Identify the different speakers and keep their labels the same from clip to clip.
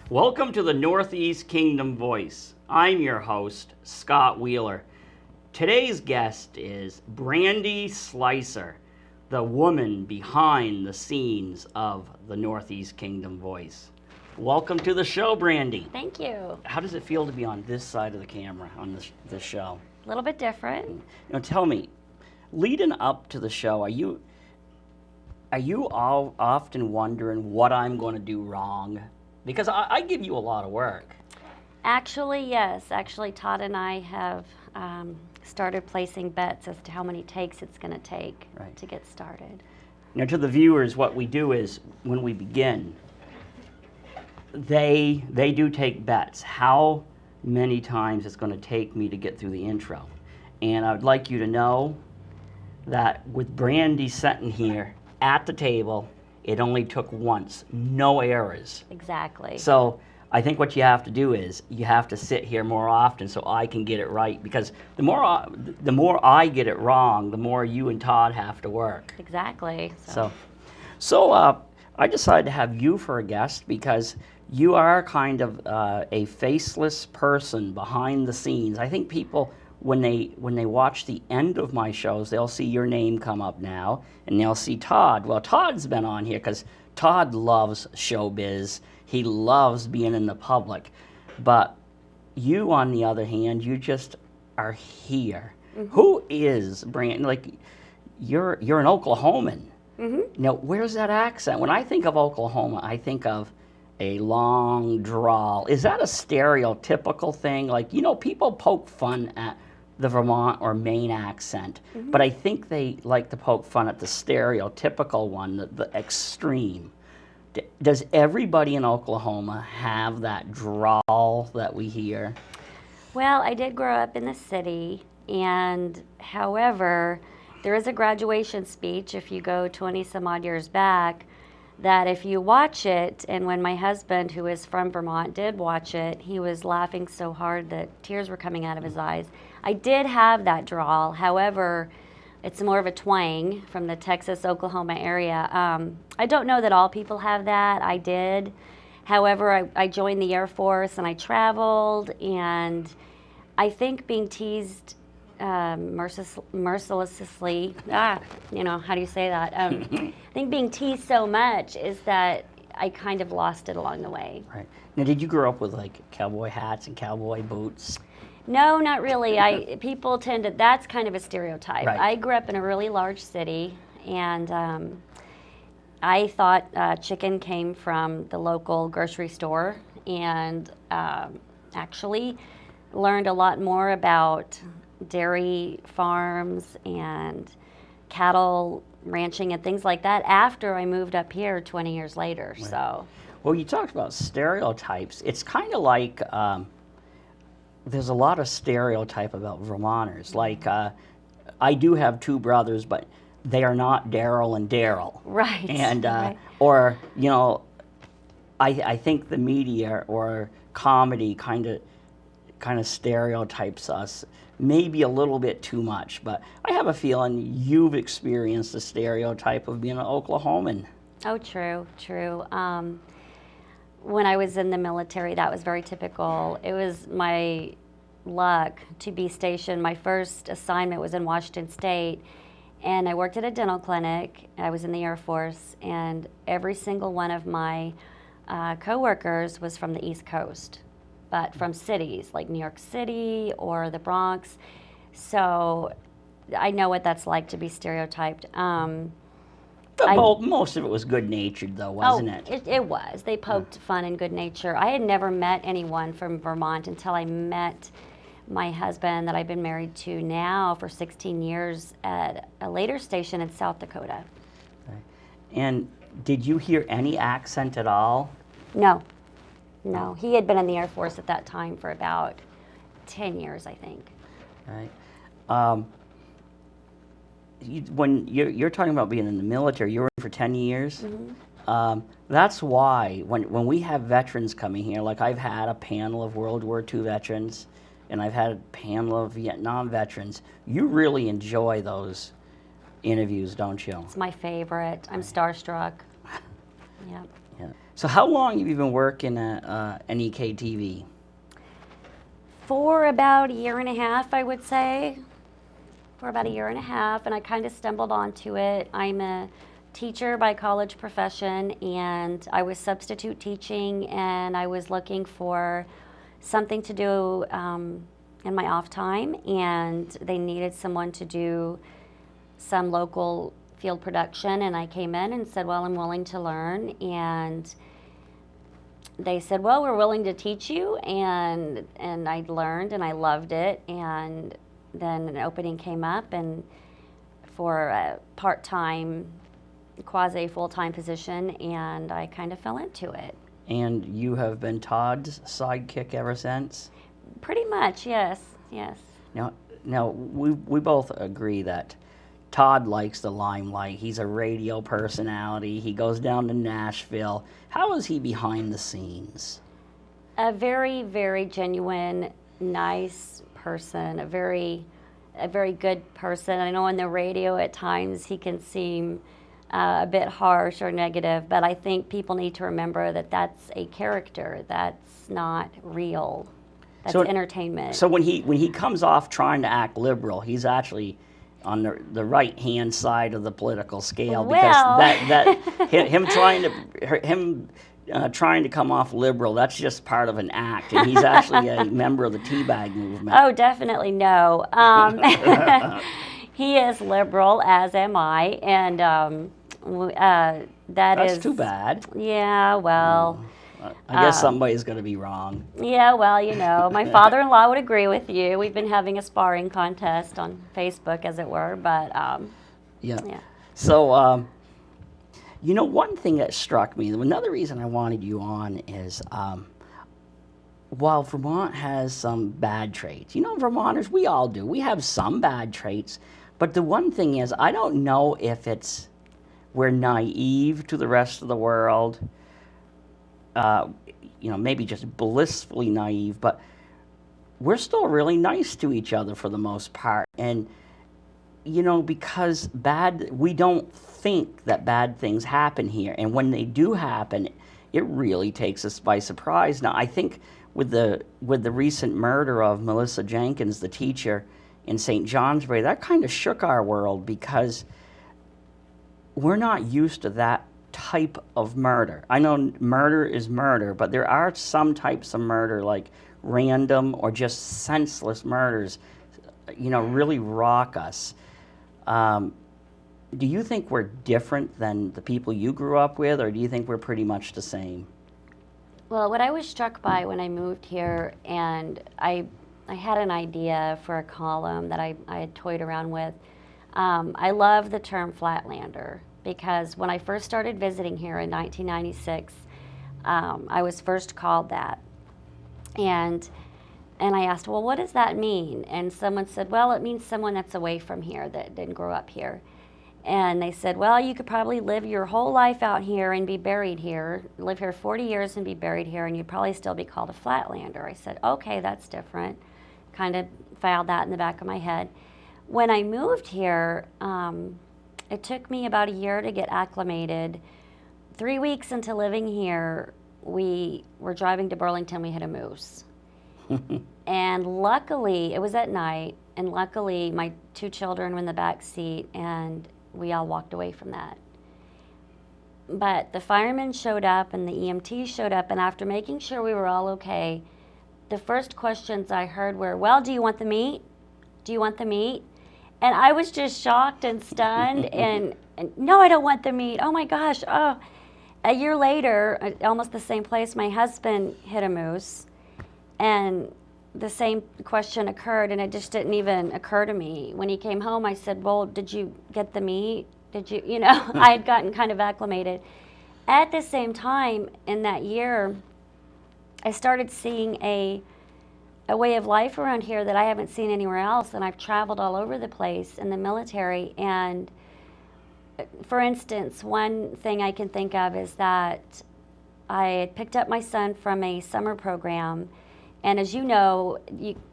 Speaker 1: Welcome to the Northeast Kingdom Voice. I'm your host, Scott Wheeler. Today's guest is Brandie Slicer, the woman behind the scenes of the Northeast Kingdom Voice. Welcome to the show, Brandie.
Speaker 2: Thank you.
Speaker 1: How does it feel to be on this side of the camera on this show?
Speaker 2: A little bit different.
Speaker 1: You know, tell me, leading up to the show, are you all often wondering what I'm going to do wrong? Because I give you a lot of work.
Speaker 2: Actually, yes. Actually, Todd and I have started placing bets as to how many takes it's going to take to get started.
Speaker 1: Now, to the viewers, what we do is when we begin, they do take bets. How many times it's going to take me to get through the intro? And I would like you to know that with Brandie sitting here at the table, it only took once, no errors.
Speaker 2: Exactly.
Speaker 1: So I think what you have to do is you have to sit here more often so I can get it right, because the more I get it wrong, the more you and Todd have to work.
Speaker 2: Exactly.
Speaker 1: So I decided to have you for a guest because you are kind of a faceless person behind the scenes. I think people, when they watch the end of my shows, they'll see your name come up now, and they'll see Todd. Well, Todd's been on here because Todd loves showbiz. He loves being in the public. But you, on the other hand, you just are here. Mm-hmm. Who is Brandie? Like, you're an Oklahoman. Mm-hmm. Now, where's that accent? When I think of Oklahoma, I think of a long drawl. Is that a stereotypical thing? Like, you know, people poke fun at the Vermont or Maine accent, but I think they like to poke fun at the stereotypical one, the extreme. Does everybody in Oklahoma have that drawl that we hear?
Speaker 2: Well, I did grow up in the city, and however, there is a graduation speech, if you go 20 some odd years back, that if you watch it, and when my husband, who is from Vermont, did watch it, he was laughing so hard that tears were coming out of his eyes. I did have that drawl. However, it's more of a twang from the Texas-Oklahoma area. I don't know that all people have that. I did. However, I joined the Air Force and I traveled, and I think being teased mercilessly, you know, how do you say that? I think being teased so much is that I kind of lost it along the way.
Speaker 1: Right. Now, did you grow up with like cowboy hats and cowboy boots?
Speaker 2: No, not really. People tend to, that's kind of a stereotype.
Speaker 1: Right.
Speaker 2: I grew up in a really large city, and I thought chicken came from the local grocery store, and actually learned a lot more about dairy farms and cattle ranching and things like that after I moved up here 20 years later. Right. So,
Speaker 1: well, you talked about stereotypes. It's kind of like there's a lot of stereotype about Vermonters. Like, I do have two brothers, but they are not Daryl and Daryl.
Speaker 2: Right.
Speaker 1: And
Speaker 2: right.
Speaker 1: Or, you know, I think the media or comedy kind of stereotypes us maybe a little bit too much. But I have a feeling you've experienced the stereotype of being an Oklahoman.
Speaker 2: Oh, true. When I was in the military, that was very typical. It was my luck to be stationed. My first assignment was in Washington State, and I worked at a dental clinic. I was in the Air Force, and every single one of my coworkers was from the East Coast, but from cities like New York City or the Bronx. So I know what that's like to be stereotyped.
Speaker 1: But most of it was good-natured, though, wasn't it?
Speaker 2: It was. They poked fun and good nature. I had never met anyone from Vermont until I met my husband that I've been married to now for 16 years at a later station in South Dakota.
Speaker 1: Okay. And did you hear any accent at all?
Speaker 2: No. He had been in the Air Force at that time for about 10 years, I think.
Speaker 1: Right. When you're talking about being in the military, you were in for 10 years. Mm-hmm. That's why when we have veterans coming here, like I've had a panel of World War II veterans, and I've had a panel of Vietnam veterans, you really enjoy those interviews, don't you?
Speaker 2: It's my favorite. I'm starstruck. Yeah.
Speaker 1: Yeah. So how long have you been working at NEKTV?
Speaker 2: For about a year and a half, I would say. For about a year and a half, and I kind of stumbled onto it. I'm a teacher by college profession, and I was substitute teaching, and I was looking for something to do in my off time, and they needed someone to do some local field production, and I came in and said, well, I'm willing to learn, and they said, well, we're willing to teach you, and I learned, and I loved it, and then an opening came up, and for a part-time, quasi full-time position, and I kind of fell into it.
Speaker 1: And you have been Todd's sidekick ever since?
Speaker 2: Pretty much, yes, yes.
Speaker 1: Now we both agree that Todd likes the limelight. He's a radio personality. He goes down to Nashville. How is he behind the scenes?
Speaker 2: A very, very genuine, nice person, a very good person. I know on the radio at times he can seem a bit harsh or negative, but I think people need to remember that that's a character. That's not real. That's entertainment.
Speaker 1: So when he comes off trying to act liberal, he's actually on the right hand side of the political scale,
Speaker 2: well,
Speaker 1: because him trying to come off liberal, that's just part of an act, and he's actually a member of the Teabag movement.
Speaker 2: Oh, definitely no. He is liberal, as am I, and
Speaker 1: that's too bad.
Speaker 2: Yeah, well.
Speaker 1: I guess somebody's going to be wrong.
Speaker 2: Yeah, well, my father-in-law would agree with you. We've been having a sparring contest on Facebook, as it were, but
Speaker 1: yeah. So, one thing that struck me, another reason I wanted you on is, while Vermont has some bad traits, Vermonters, we all do. We have some bad traits, but the one thing is, I don't know if we're naive to the rest of the world, maybe just blissfully naive, but we're still really nice to each other for the most part. And, because we don't think that bad things happen here. And when they do happen, it really takes us by surprise. Now, I think with the recent murder of Melissa Jenkins, the teacher in St. Johnsbury, that kind of shook our world, because we're not used to that type of murder. I know murder is murder, but there are some types of murder, like random or just senseless murders, really rock us. Do you think we're different than the people you grew up with, or do you think we're pretty much the same?
Speaker 2: Well, what I was struck by when I moved here, and I had an idea for a column that I had toyed around with. I love the term Flatlander, because when I first started visiting here in 1996, I was first called that. And I asked, well, what does that mean? And someone said, well, it means someone that's away from here, that didn't grow up here. And they said, well, you could probably live your whole life out here and be buried here, live here 40 years and be buried here, and you'd probably still be called a Flatlander. I said, okay, that's different. Kind of filed that in the back of my head. When I moved here, it took me about a year to get acclimated. 3 weeks into living here, we were driving to Burlington, we hit a moose. And luckily, it was at night, and luckily my 2 children were in the back seat, and we all walked away from that. But the firemen showed up and the EMTs showed up, and after making sure we were all okay, the first questions I heard were, well, do you want the meat? Do you want the meat? And I was just shocked and stunned, and no, I don't want the meat. Oh my gosh. Oh. A year later, almost the same place, my husband hit a moose, and the same question occurred, and it just didn't even occur to me. When he came home, I said, well, did you get the meat? Did you, I had gotten kind of acclimated. At the same time, in that year, I started seeing a way of life around here that I haven't seen anywhere else, and I've traveled all over the place in the military. And for instance, one thing I can think of is that I had picked up my son from a summer program, and as you know,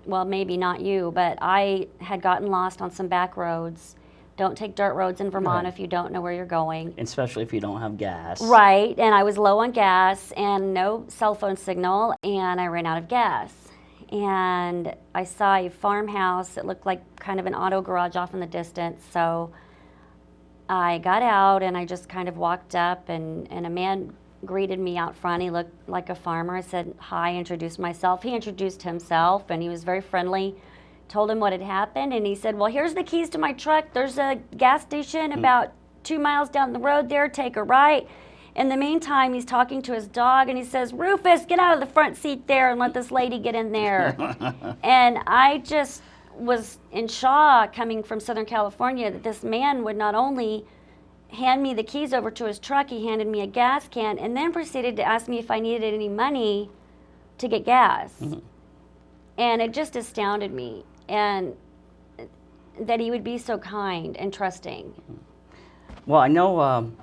Speaker 2: well, maybe not you, but I had gotten lost on some back roads Don't take dirt roads in Vermont
Speaker 1: Right.
Speaker 2: if you don't know where you're going.
Speaker 1: Especially if you don't have gas.
Speaker 2: Right, and I was low on gas and no cell phone signal, and I ran out of gas. And I saw a farmhouse. It looked like kind of an auto garage off in the distance. So I got out and I just kind of walked up, and a man greeted me out front. He looked like a farmer. I said hi, introduced myself. He introduced himself, and he was very friendly. Told him what had happened, and he said, well, here's the keys to my truck. There's a gas station about 2 miles down the road there. Take a right. In the meantime, he's talking to his dog, and he says, Rufus, get out of the front seat there and let this lady get in there. And I just was in shock, coming from Southern California, that this man would not only hand me the keys over to his truck, he handed me a gas can, and then proceeded to ask me if I needed any money to get gas. And it just astounded me, and that he would be so kind and trusting.
Speaker 1: Well, I know,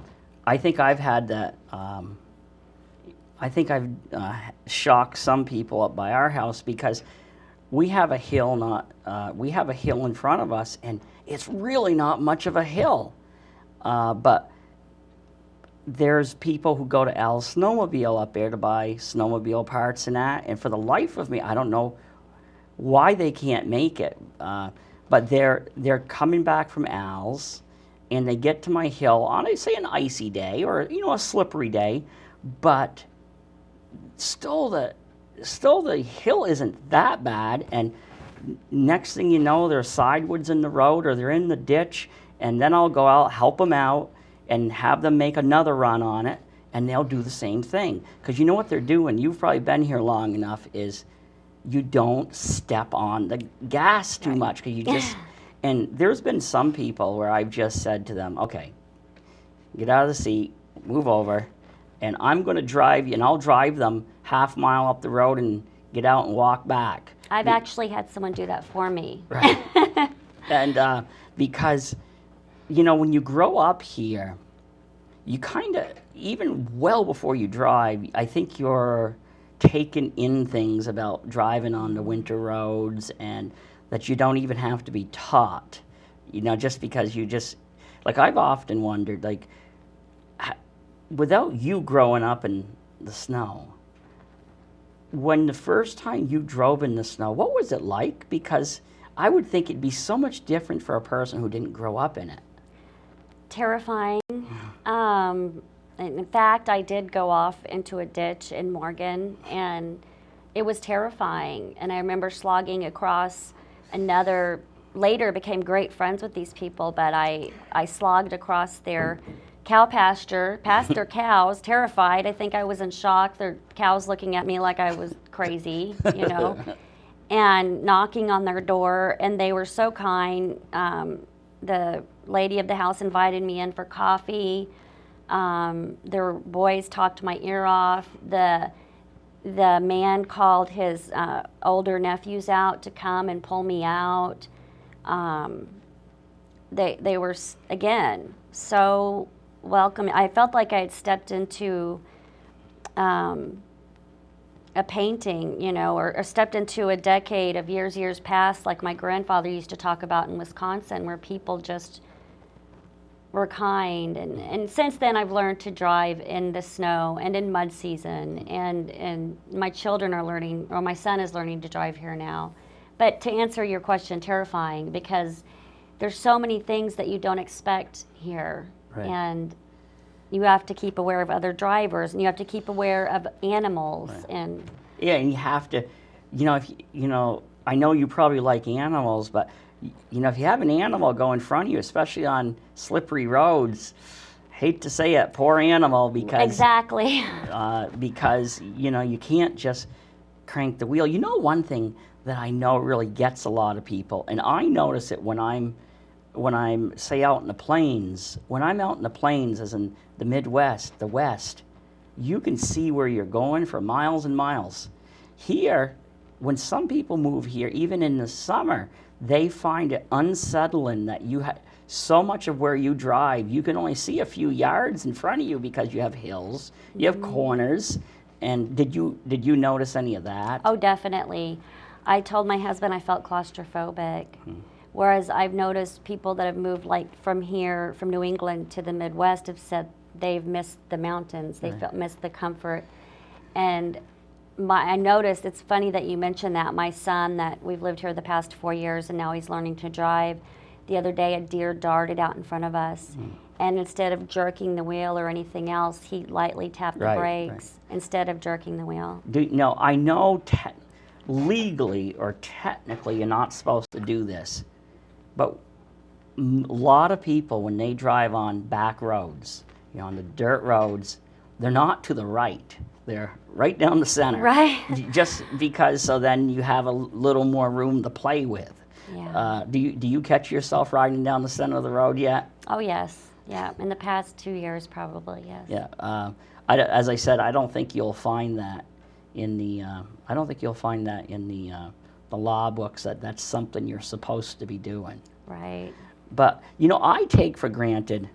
Speaker 1: I think I've had that, I think I've shocked some people up by our house, because we have a hill we have a hill in front of us, and it's really not much of a hill. But there's people who go to Al's Snowmobile up there to buy snowmobile parts and that, and for the life of me, I don't know why they can't make it. But they're coming back from Al's, and they get to my hill on, say, an icy day or, a slippery day, but still the hill isn't that bad, and next thing you know, they're sideways in the road or they're in the ditch, and then I'll go out, help them out, and have them make another run on it, and they'll do the same thing. Because you know what they're doing, you've probably been here long enough, is you don't step on the gas too much, because you just, and there's been some people where I've just said to them, okay, get out of the seat, move over, and I'm going to drive you, and I'll drive them half mile up the road and get out and walk back.
Speaker 2: I've actually had someone do that for me.
Speaker 1: Right. And because, when you grow up here, you kind of, even well before you drive, I think you're taking in things about driving on the winter roads, and that you don't even have to be taught, just because like, I've often wondered, like, without you growing up in the snow, when the first time you drove in the snow, what was it like? Because I would think it'd be so much different for a person who didn't grow up in it.
Speaker 2: Terrifying. In fact, I did go off into a ditch in Morgan, and it was terrifying. And I remember slogging across later became great friends with these people, but I slogged across their cow pasture, past their cows, terrified. I think I was in shock. Their cows looking at me like I was crazy, and knocking on their door, and they were so kind. The lady of the house invited me in for coffee. Their boys talked my ear off. The man called his older nephews out to come and pull me out. They were, again, so welcoming. I felt like I had stepped into a painting, or stepped into a decade of years past, like my grandfather used to talk about in Wisconsin, where people just were kind. And since then, I've learned to drive in the snow and in mud season, and my children are learning, or my son is learning to drive here now. But to answer your question, terrifying, because there's so many things that you don't expect here.
Speaker 1: Right.
Speaker 2: And you have to keep aware of other drivers, and you have to keep aware of animals.
Speaker 1: Right.
Speaker 2: And
Speaker 1: and you have to, if I know you probably like animals, but if you have an animal go in front of you, especially on slippery roads, hate to say it, poor animal, because
Speaker 2: exactly.
Speaker 1: Because you can't just crank the wheel. One thing that I know really gets a lot of people, and I notice it when I'm say out in the plains. When I'm out in the plains, as in the Midwest, the West, you can see where you're going for miles and miles. Here, when some people move here, even in the summer, they find it unsettling that you have so much of where you drive, you can only see a few yards in front of you, because you have hills, you have corners. And did you notice any of that?
Speaker 2: Oh, definitely. I told my husband I felt claustrophobic. Whereas I've noticed people that have moved like from here, from New England to the Midwest, have said they've missed the mountains, they felt missed the comfort. And I noticed, it's funny that you mentioned that. My son, that we've lived here the past 4 years and now he's learning to drive. The other day a deer darted out in front of us, and instead of jerking the wheel or anything else, he lightly tapped the brakes instead of jerking the wheel.
Speaker 1: No, I know legally or technically you're not supposed to do this, but a lot of people, when they drive on back roads, on the dirt roads, they're not to the right. They're right down the center.
Speaker 2: Right.
Speaker 1: Just because, so then you have a little more room to play with.
Speaker 2: Yeah.
Speaker 1: Do you catch yourself riding down the center of the road yet?
Speaker 2: Oh, yes. Yeah. In the past 2 years, probably, yes.
Speaker 1: Yeah. As I said, I don't think you'll find that in the. I don't think you'll find that in the law books that that's something you're supposed to be doing.
Speaker 2: Right.
Speaker 1: But I take for granted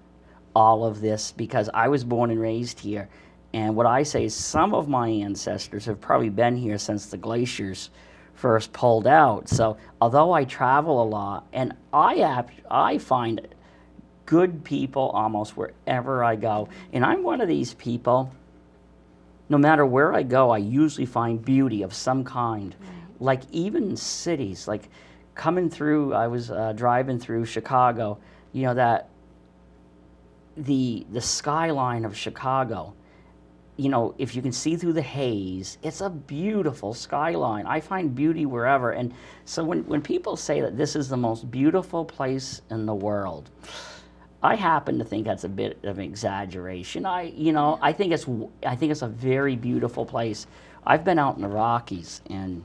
Speaker 1: all of this because I was born and raised here, and what I say is some of my ancestors have probably been here since the glaciers first pulled out. So although I travel a lot, and I find good people almost wherever I go, and I'm one of these people, no matter where I go, I usually find beauty of some kind.
Speaker 2: Right.
Speaker 1: Like even cities, like coming through, I was driving through Chicago, that the skyline of Chicago, if you can see through the haze, it's a beautiful skyline. I find beauty wherever. And so when people say that this is the most beautiful place in the world, I happen to think that's a bit of an exaggeration. I think it's a very beautiful place. I've been out in the Rockies, and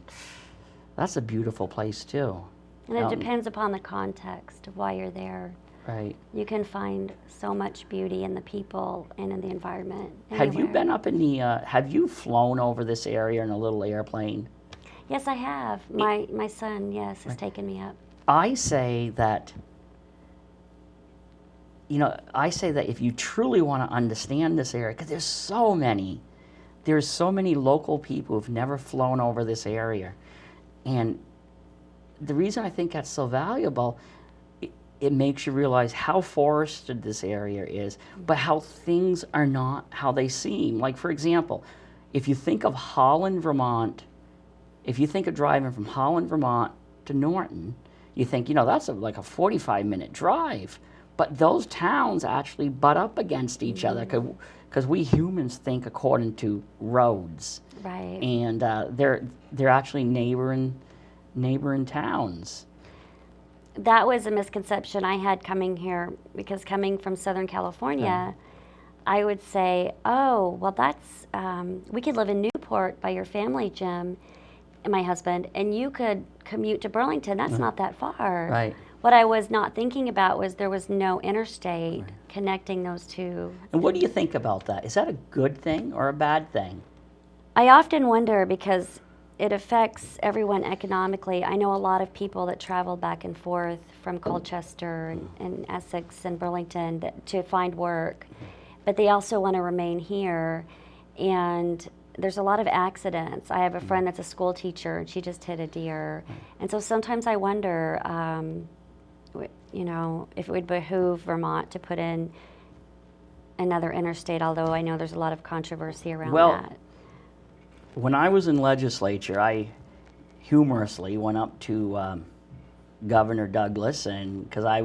Speaker 1: that's a beautiful place too.
Speaker 2: And it depends upon the context of why you're there.
Speaker 1: Right.
Speaker 2: You can find so much beauty in the people and in the environment.
Speaker 1: Have you
Speaker 2: anywhere.
Speaker 1: been up in the, have you flown over this area in a little airplane?
Speaker 2: Yes, I have. My son, yes, has taken me up.
Speaker 1: I say that, if you truly want to understand this area, because there's so many local people who've never flown over this area. And the reason I think that's so valuable, it makes you realize how forested this area is, but how things are not how they seem. Like, for example, if you think of Holland, Vermont, if you think of driving from Holland, Vermont to Norton, you think, that's like a 45-minute drive. But those towns actually butt up against each other because we humans think according to roads.
Speaker 2: Right.
Speaker 1: And they're actually neighboring towns.
Speaker 2: That was a misconception I had coming here, because coming from Southern California, I would say, oh, well, that's, we could live in Newport by your family, Jim, and my husband, and you could commute to Burlington. That's not that far.
Speaker 1: Right.
Speaker 2: What I was not thinking about was there was no interstate connecting those two.
Speaker 1: And what do you think about that? Is that a good thing or a bad thing?
Speaker 2: I often wonder, because it affects everyone economically. I know a lot of people that travel back and forth from Colchester and Essex and Burlington to find work, but they also want to remain here. And there's a lot of accidents. I have a friend that's a school teacher, and she just hit a deer. And so sometimes I wonder, if it would behoove Vermont to put in another interstate, although I know there's a lot of controversy around that.
Speaker 1: When I was in legislature, I humorously went up to Governor Douglas, and because I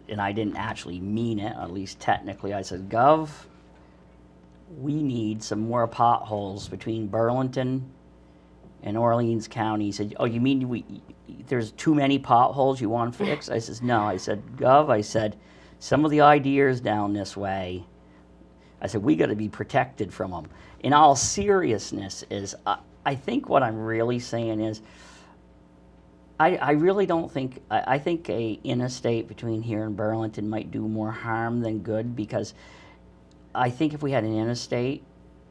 Speaker 1: didn't actually mean it, at least technically, I said, Gov, we need some more potholes between Burlington and Orleans County. He said, oh, you mean there's too many potholes you want fixed? I said, no. I said, Gov, some of the ideas down this way, I said, we got to be protected from them. In all seriousness, I think what I'm really saying is, I really don't think, I think a interstate between here and Burlington might do more harm than good, because I think if we had an interstate,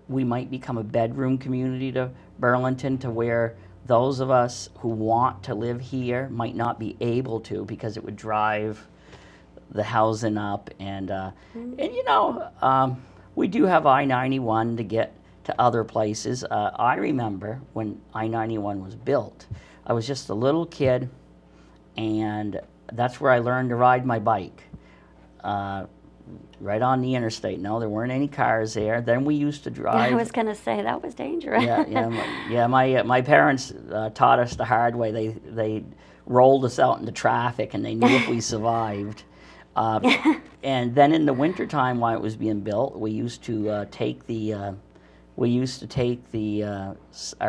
Speaker 1: we might become a bedroom community to Burlington, to where those of us who want to live here might not be able to, because it would drive the housing up. And we do have I-91 to get to other places. I remember when I-91 was built, I was just a little kid, and that's where I learned to ride my bike. Right on the interstate. No, there weren't any cars there. Then we used to drive.
Speaker 2: I was going to say that was dangerous.
Speaker 1: My parents taught us the hard way. They rolled us out into traffic, and they knew if we survived. And then in the wintertime, while it was being built, we used to take our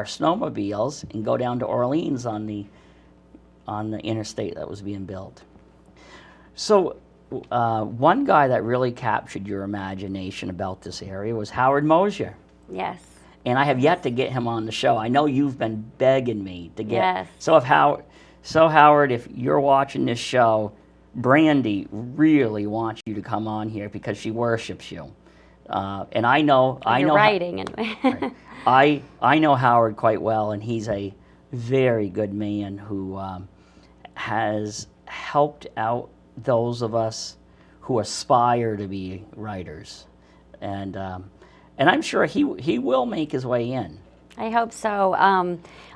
Speaker 1: snowmobiles and go down to Orleans on the interstate that was being built. So one guy that really captured your imagination about this area was Howard Mosier.
Speaker 2: Yes.
Speaker 1: And I have yet to get him on the show. I know you've been begging me to get.
Speaker 2: Yes.
Speaker 1: So Howard, if you're watching this show, Brandie really wants you to come on here because she worships you. And I know
Speaker 2: writing anyway.
Speaker 1: I know Howard quite well, and he's a very good man who has helped out those of us who aspire to be writers, and I'm sure he will make his way in.
Speaker 2: I hope so.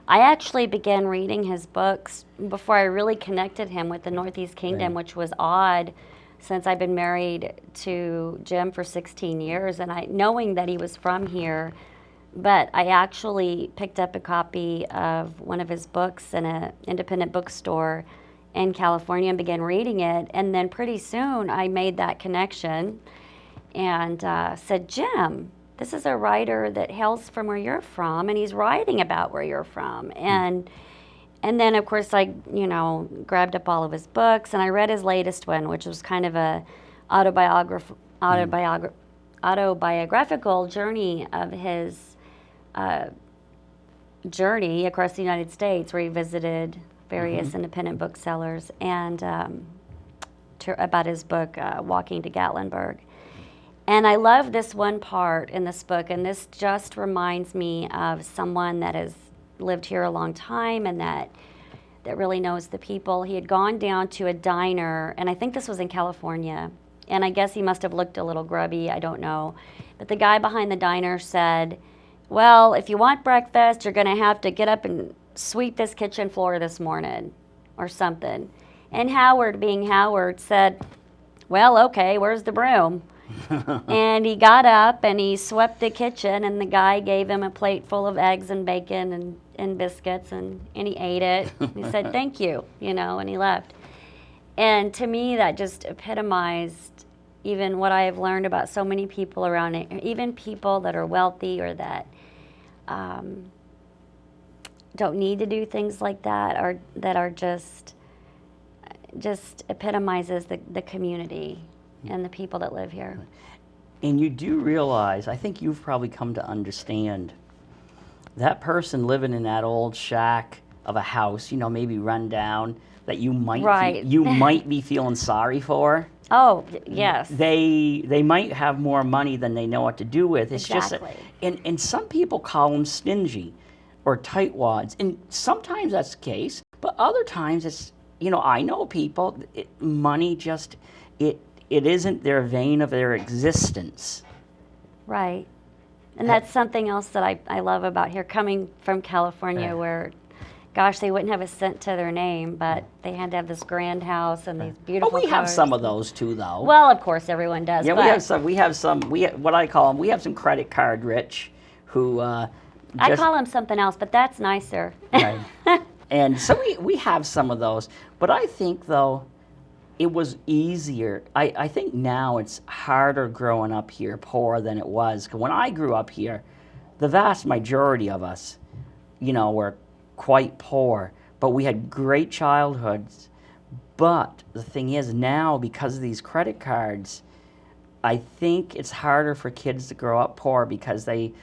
Speaker 2: I actually began reading his books before I really connected him with the Northeast Kingdom,
Speaker 1: Right.
Speaker 2: which was odd since I've been married to Jim for 16 years, and knowing that he was from here. But I actually picked up a copy of one of his books in an independent bookstore in California and began reading it. And then pretty soon I made that connection and said, Jim, this is a writer that hails from where you're from, and he's writing about where you're from. And then, of course, I grabbed up all of his books, and I read his latest one, which was kind of a autobiographical journey of his journey across the United States, where he visited various independent booksellers, and about his book, Walking to Gatlinburg. And I love this one part in this book, and this just reminds me of someone that has lived here a long time and that really knows the people. He had gone down to a diner, and I think this was in California, and I guess he must have looked a little grubby, I don't know. But the guy behind the diner said, well, if you want breakfast, you're going to have to get up and sweep this kitchen floor this morning or something. And Howard, being Howard, said, well, okay, where's the broom? And he got up and he swept the kitchen, and the guy gave him a plate full of eggs and bacon and biscuits, and he ate it. He said, thank you, and he left. And to me, that just epitomized even what I have learned about so many people around it, even people that are wealthy or that don't need to do things like that, or that are just epitomizes the community and the people that live here.
Speaker 1: And you do realize, I think you've probably come to understand, that person living in that old shack of a house, maybe run down, that you might
Speaker 2: Right.
Speaker 1: you might be feeling sorry for.
Speaker 2: Oh, yes.
Speaker 1: They might have more money than they know what to do with. It's
Speaker 2: Exactly.
Speaker 1: just and some people call them stingy or tightwads, and sometimes that's the case, but other times it's I know people, money just it isn't their vein of their existence.
Speaker 2: Right. And that's something else that I love about here, coming from California, where, gosh, they wouldn't have a cent to their name, but they had to have this grand house and these beautiful
Speaker 1: But we have
Speaker 2: cars.
Speaker 1: some of those too, though.
Speaker 2: Well, of course, everyone does.
Speaker 1: Yeah,
Speaker 2: but
Speaker 1: we have some. What I call them. We have some credit card rich who.
Speaker 2: I call them something else, but that's nicer.
Speaker 1: Right. And so we have some of those. But I think, though, it was easier. I think now it's harder growing up here poor than it was. 'Cause when I grew up here, the vast majority of us, were quite poor. But we had great childhoods. But the thing is, now, because of these credit cards, I think it's harder for kids to grow up poor because they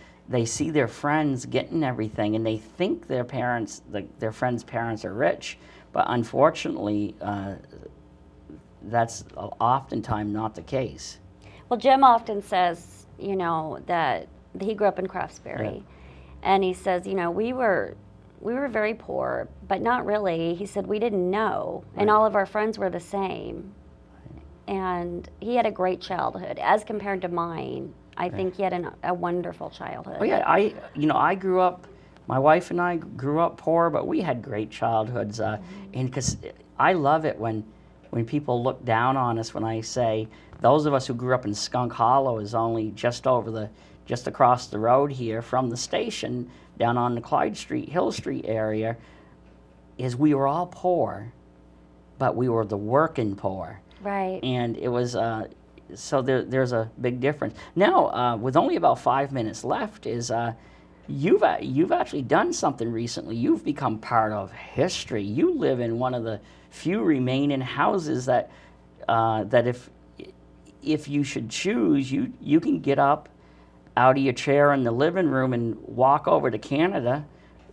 Speaker 1: see their friends getting everything, and they think their friends' parents are rich. But unfortunately, that's oftentimes not the case.
Speaker 2: Well, Jim often says, that he grew up in Craftsbury, and he says, we were very poor, but not really. He said we didn't know, and all of our friends were the same. And he had a great childhood as compared to mine. I think he had a wonderful childhood.
Speaker 1: Oh yeah, I grew up. My wife and I grew up poor, but we had great childhoods. And because I love it when people look down on us when I say those of us who grew up in Skunk Hollow is only just across the road here from the station down on the Clyde Street, Hill Street area, is we were all poor, but we were the working poor.
Speaker 2: Right.
Speaker 1: And it was, so there's a big difference. Now, with only about 5 minutes left, you've actually done something recently. You've become part of history. You live in one of the few remaining houses that if you should choose, you can get up out of your chair in the living room and walk over to Canada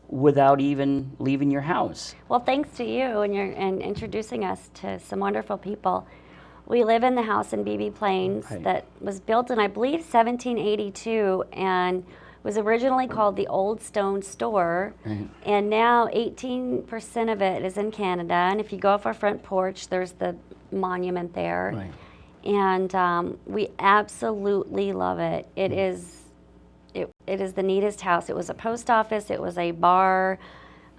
Speaker 1: without even leaving your house.
Speaker 2: Well, thanks to you and introducing us to some wonderful people. We live in the house in BB Plains that was built in, I believe, 1782, and was originally called the Old Stone Store, and now 18% of it is in Canada. And if you go off our front porch, there's the monument there, and we absolutely love it. It is the neatest house. It was a post office. It was a bar.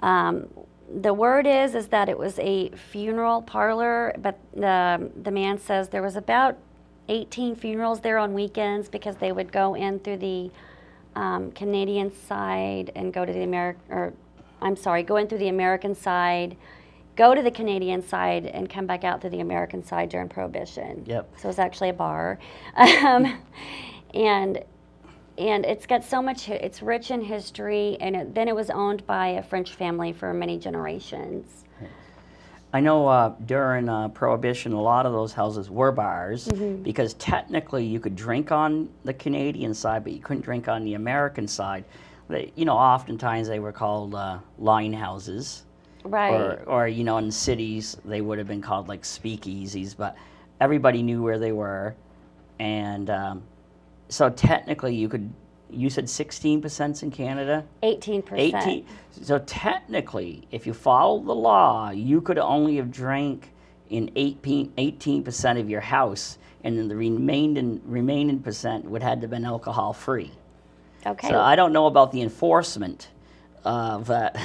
Speaker 2: The word is that it was a funeral parlor, but the man says there was about 18 funerals there on weekends because they would go in through the Canadian side and go to the go in through the American side, go to the Canadian side, and come back out through the American side during Prohibition.
Speaker 1: Yep.
Speaker 2: So it's actually a bar, and it's got so much. It's rich in history, and then it was owned by a French family for many generations.
Speaker 1: I know during Prohibition, a lot of those houses were bars because technically you could drink on the Canadian side, but you couldn't drink on the American side. Oftentimes they were called line houses.
Speaker 2: Right.
Speaker 1: Or in cities, they would have been called like speakeasies, but everybody knew where they were. And so technically you said 16% in Canada?
Speaker 2: 18%.
Speaker 1: 18. So technically, if you follow the law, you could only have drank in 18% of your house, and then the remaining percent would have to have been alcohol free.
Speaker 2: Okay.
Speaker 1: So I don't know about the enforcement of that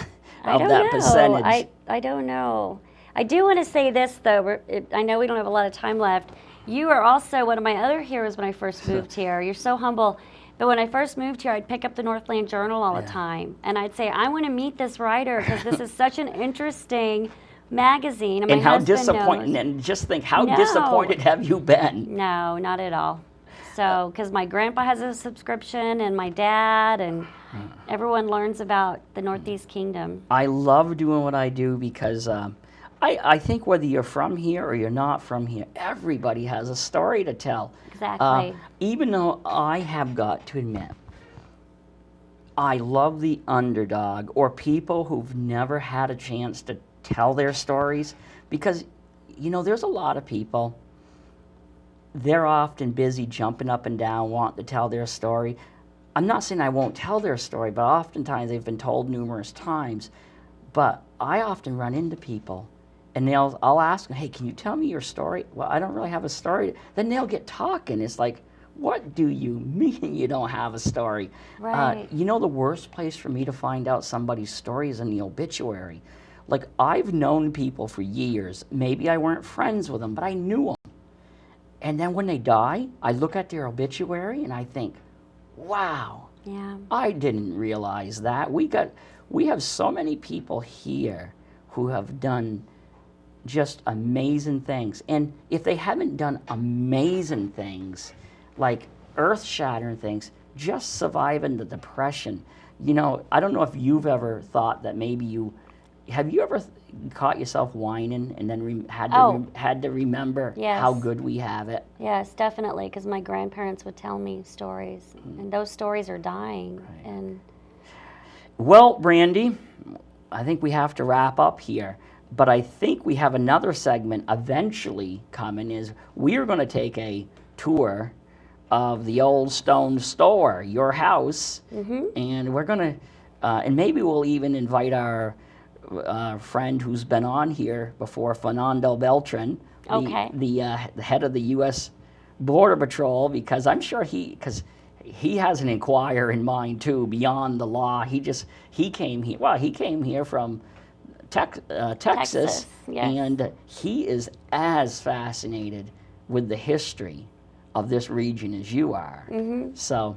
Speaker 1: percentage.
Speaker 2: I don't know. I do want to say this though. I know we don't have a lot of time left. You are also one of my other heroes when I first moved here. You're so humble. But when I first moved here, I'd pick up the Northland Journal all the time. And I'd say, I want to meet this writer because this is such an interesting magazine.
Speaker 1: And how disappointed, and just think, how disappointed have you been?
Speaker 2: No, not at all. So, because my grandpa has a subscription and my dad, and everyone learns about the Northeast Kingdom.
Speaker 1: I love doing what I do because I think whether you're from here or you're not from here, everybody has a story to tell.
Speaker 2: Exactly.
Speaker 1: Even though I have got to admit, I love the underdog or people who've never had a chance to tell their stories because, there's a lot of people, they're often busy jumping up and down, wanting to tell their story. I'm not saying I won't tell their story, but oftentimes they've been told numerous times. But I often run into people and I'll ask them, hey, can you tell me your story? Well, I don't really have a story. Then they'll get talking. It's like, what do you mean you don't have a story?
Speaker 2: Right.
Speaker 1: The worst place for me to find out somebody's story is in the obituary. Like, I've known people for years. Maybe I weren't friends with them, but I knew them. And then when they die, I look at their obituary and I think, wow, I didn't realize that. We have so many people here who have done just amazing things. And if they haven't done amazing things, like earth-shattering things, just surviving the Depression. I don't know if you've ever thought that maybe have you ever caught yourself whining and then had to remember how good we have it?
Speaker 2: Yes, definitely, because my grandparents would tell me stories, and those stories are dying.
Speaker 1: Right.
Speaker 2: And
Speaker 1: well, Brandie, I think we have to wrap up here. But I think we have another segment eventually coming is we are going to take a tour of the Old Stone Store, your house, and we're going to, and maybe we'll even invite our friend who's been on here before, Fernando Beltran, the head of the U.S. Border Patrol, because I'm sure he has an inquirer in mind too, beyond the law. He came here from Texas,
Speaker 2: yes.
Speaker 1: and he is as fascinated with the history of this region as you are. So,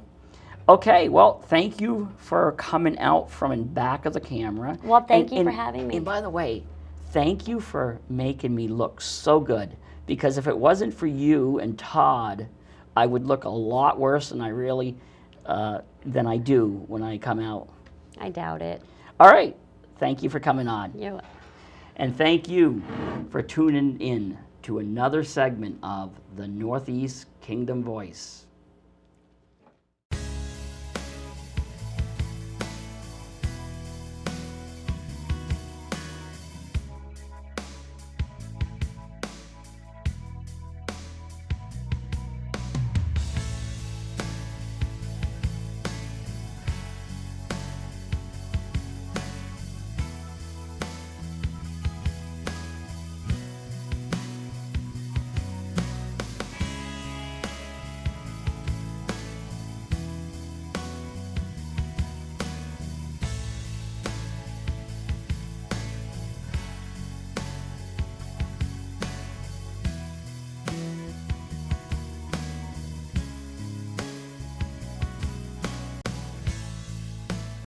Speaker 1: okay, well, thank you for coming out from in back of the camera.
Speaker 2: Well, thank you for having me.
Speaker 1: And by the way, thank you for making me look so good, because if it wasn't for you and Todd, I would look a lot worse than than I do when I come out.
Speaker 2: I doubt it.
Speaker 1: All right, thank you for coming on.
Speaker 2: You.
Speaker 1: And thank you for tuning in to another segment of the Northeast Kingdom Voice.